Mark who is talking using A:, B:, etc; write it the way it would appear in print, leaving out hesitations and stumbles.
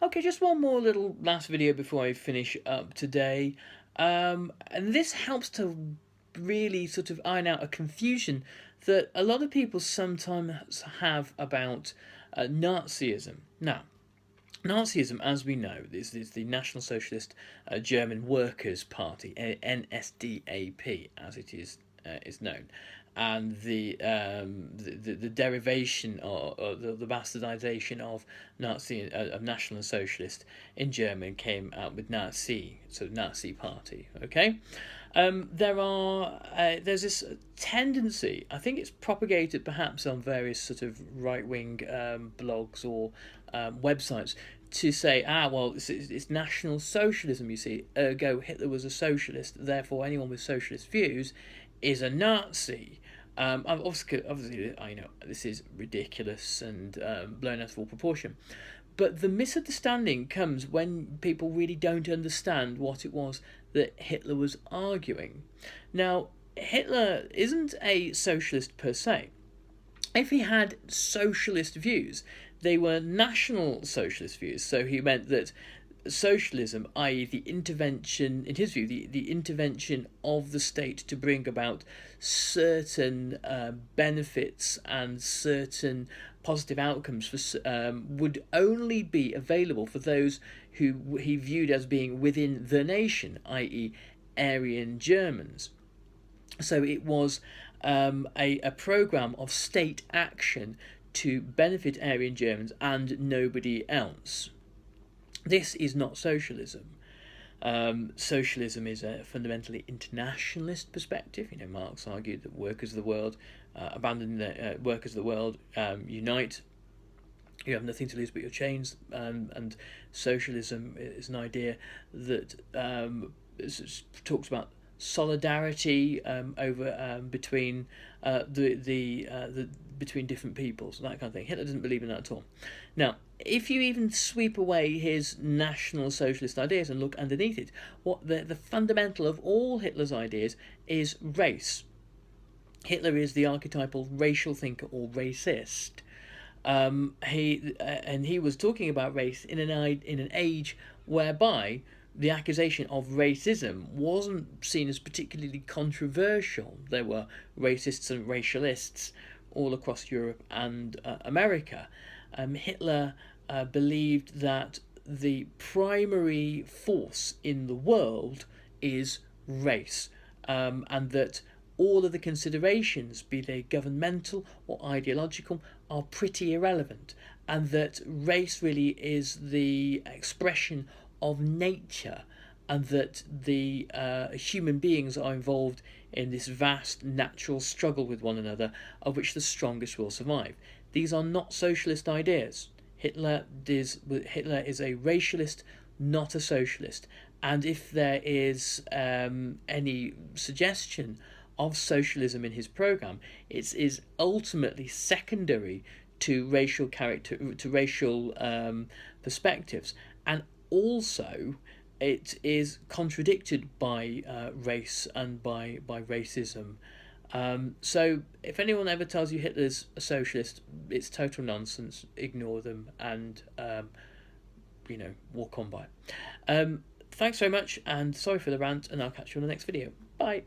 A: Okay, just one more little last video before I finish up today. And this helps to really sort of iron out a confusion that a lot of people sometimes have about Nazism. Now, Nazism, as we know, is the National Socialist German Workers' Party, NSDAP, as it is known, and the derivation or the bastardization of Nazi of National Socialist in German came out with Nazi, so Nazi Party. Okay, there's this tendency. I think it's propagated perhaps on various sort of right wing blogs or websites to say, well, it's National Socialism. You see, ergo Hitler was a socialist. Therefore, anyone with socialist views is a Nazi. Obviously, I know this is ridiculous and blown out of all proportion. But the misunderstanding comes when people really don't understand what it was that Hitler was arguing. Now, Hitler isn't a socialist per se. If he had socialist views, they were national socialist views. So he meant that socialism, i.e. the intervention, in his view, the intervention of the state to bring about certain benefits and certain positive outcomes would only be available for those who he viewed as being within the nation, i.e. Aryan Germans. So it was a program of state action to benefit Aryan Germans and nobody else. This is not socialism. Socialism is a fundamentally internationalist perspective. You know, Marx argued that workers of the world abandon the workers of the world, unite. You have nothing to lose but your chains. And socialism is an idea that talks about solidarity between between different peoples, that kind of thing. Hitler doesn't believe in that at all. Now, if you even sweep away his National Socialist ideas and look underneath it, what the fundamental of all Hitler's ideas is race. Hitler is the archetypal racial thinker or racist. He was talking about race in an age whereby the accusation of racism wasn't seen as particularly controversial. There were racists and racialists all across Europe and America. Hitler believed that the primary force in the world is race, and that all of the considerations, be they governmental or ideological, are pretty irrelevant, and that race really is the expression of nature, and that the human beings are involved in this vast natural struggle with one another, of which the strongest will survive. These are not socialist ideas. Hitler is a racialist, not a socialist. And if there is any suggestion of socialism in his program, it is ultimately secondary to racial perspectives, and also it is contradicted by race and by racism. So if anyone ever tells you Hitler's a socialist, it's total nonsense. Ignore them and walk on by. Thanks very much, and sorry for the rant, and I'll catch you on the next video. Bye.